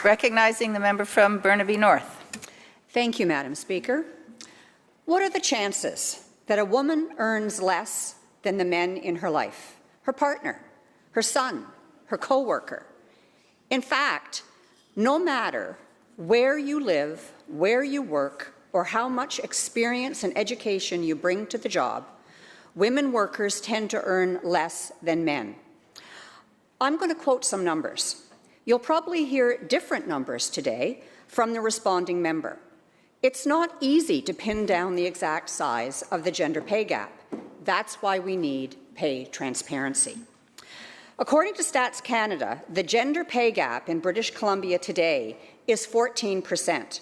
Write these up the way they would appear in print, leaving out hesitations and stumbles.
Recognizing the member from Burnaby North. Thank you, Madam Speaker. What are the chances that a woman earns less than the men in her life? Her partner, her son, her co-worker. In fact, no matter where you live, where you work, or how much experience and education you bring to the job, women workers tend to earn less than men. I'm going to quote some numbers. You'll probably hear different numbers today from the responding member. It's not easy to pin down the exact size of the gender pay gap. That's why we need pay transparency. According to Stats Canada, the gender pay gap in British Columbia today is 14%.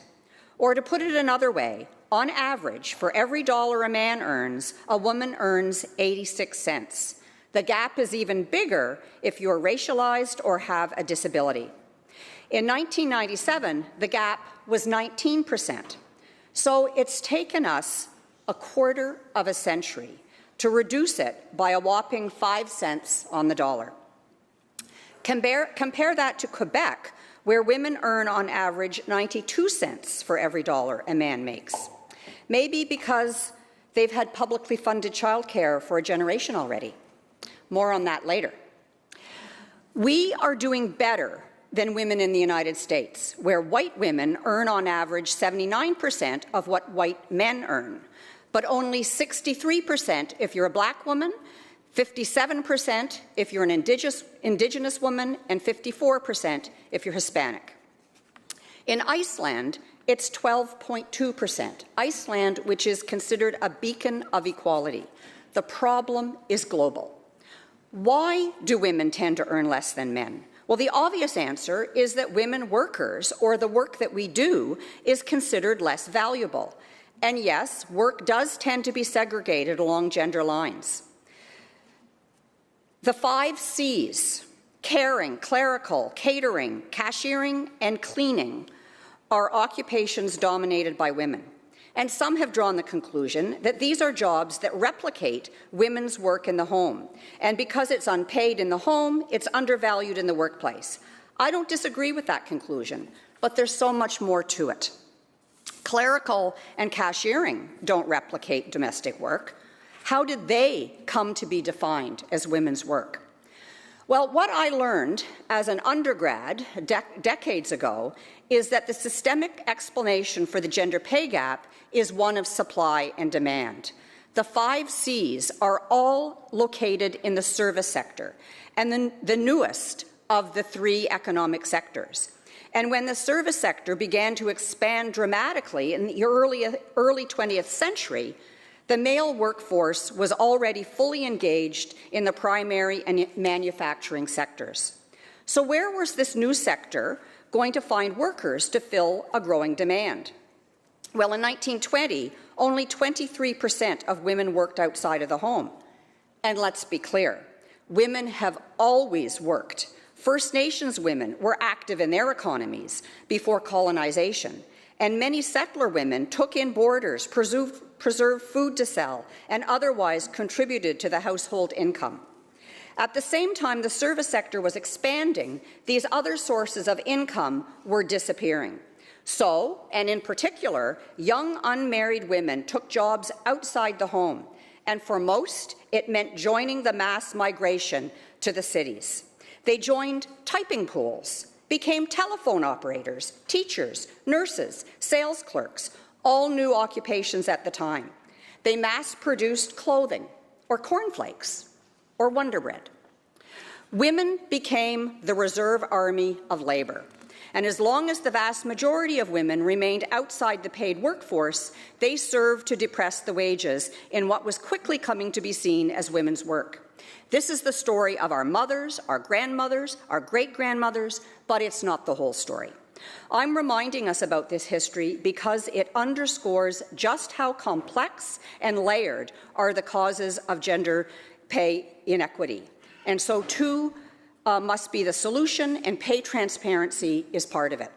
Or to put it another way, on average, for every dollar a man earns, a woman earns 86 cents. The gap is even bigger if you're racialized or have a disability. In 1997, the gap was 19%. So it's taken us a quarter of a century to reduce it by a whopping 5 cents on the dollar. Compare that to Quebec, where women earn on average 92 cents for every dollar a man makes. Maybe because they've had publicly funded childcare for a generation already. More on that later. We are doing better than women in the United States, where white women earn on average 79% of what white men earn, but only 63% if you're a black woman, 57% if you're an indigenous woman, and 54% if you're Hispanic. In Iceland, it's 12.2%. Iceland, which is considered a beacon of equality. The problem is global. Why do women tend to earn less than men? Well, the obvious answer is that women workers, or the work that we do, is considered less valuable. And yes, work does tend to be segregated along gender lines. The 5 C's, caring, clerical, catering, cashiering, and cleaning, are occupations dominated by women. And some have drawn the conclusion that these are jobs that replicate women's work in the home. And because it's unpaid in the home, it's undervalued in the workplace. I don't disagree with that conclusion, but there's so much more to it. Clerical and cashiering don't replicate domestic work. How did they come to be defined as women's work? Well, what I learned as an undergrad decades ago is that the systemic explanation for the gender pay gap is one of supply and demand. The 5 C's are all located in the service sector, and the newest of the 3 economic sectors. And when the service sector began to expand dramatically in the early 20th century, the male workforce was already fully engaged in the primary and manufacturing sectors. So where was this new sector going to find workers to fill a growing demand? Well, in 1920, only 23% of women worked outside of the home. And let's be clear, women have always worked. First Nations women were active in their economies before colonization, and many settler women took in boarders, preserved food to sell, and otherwise contributed to the household income. At the same time the service sector was expanding, these other sources of income were disappearing. So, and in particular, young unmarried women took jobs outside the home, and for most, it meant joining the mass migration to the cities. They joined typing pools, became telephone operators, teachers, nurses, sales clerks, all new occupations at the time. They mass-produced clothing, or cornflakes, or Wonder Bread. Women became the reserve army of labour. And as long as the vast majority of women remained outside the paid workforce, they served to depress the wages in what was quickly coming to be seen as women's work. This is the story of our mothers, our grandmothers, our great-grandmothers, but it's not the whole story. I'm reminding us about this history because it underscores just how complex and layered are the causes of gender pay inequity. And so too must be the solution, and pay transparency is part of it.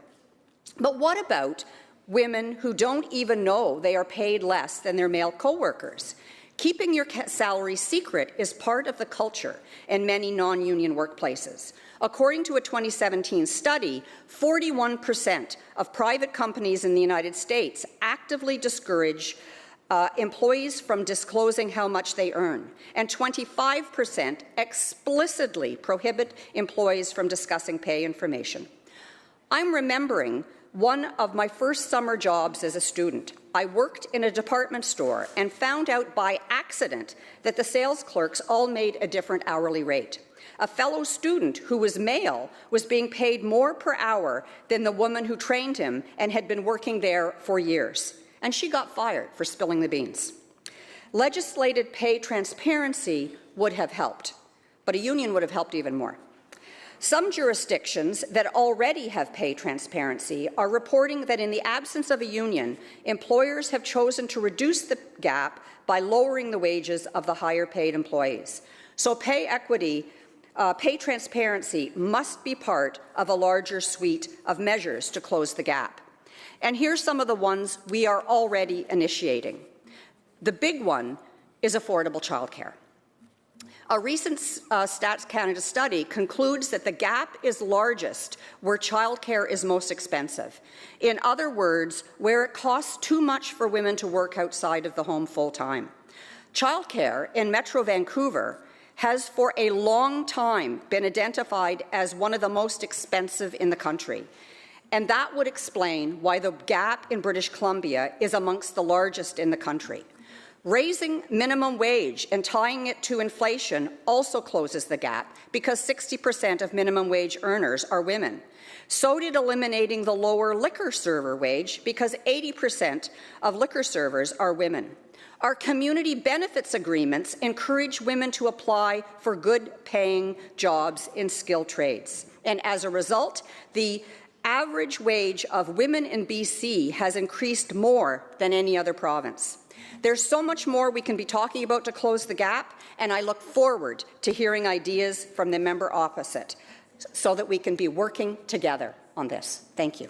But what about women who don't even know they are paid less than their male co-workers? Keeping your salary secret is part of the culture in many non-union workplaces. According to a 2017 study, 41% of private companies in the United States actively discourage employees from disclosing how much they earn, and 25% explicitly prohibit employees from discussing pay information. I'm remembering one of my first summer jobs as a student. I worked in a department store and found out by accident that the sales clerks all made a different hourly rate. A fellow student who was male was being paid more per hour than the woman who trained him and had been working there for years. And she got fired for spilling the beans. Legislated pay transparency would have helped, but a union would have helped even more. Some jurisdictions that already have pay transparency are reporting that in the absence of a union, employers have chosen to reduce the gap by lowering the wages of the higher paid employees. So pay equity, pay transparency must be part of a larger suite of measures to close the gap. And here's some of the ones we are already initiating. The big one is affordable childcare. A recent Stats Canada study concludes that the gap is largest where childcare is most expensive. In other words, where it costs too much for women to work outside of the home full-time. Childcare in Metro Vancouver has for a long time been identified as one of the most expensive in the country. And that would explain why the gap in British Columbia is amongst the largest in the country. Raising minimum wage and tying it to inflation also closes the gap because 60% of minimum wage earners are women. So did eliminating the lower liquor server wage because 80% of liquor servers are women. Our community benefits agreements encourage women to apply for good-paying jobs in skilled trades. And as a result, the average wage of women in BC has increased more than any other province. There's so much more we can be talking about to close the gap, and I look forward to hearing ideas from the member opposite so that we can be working together on this. Thank you.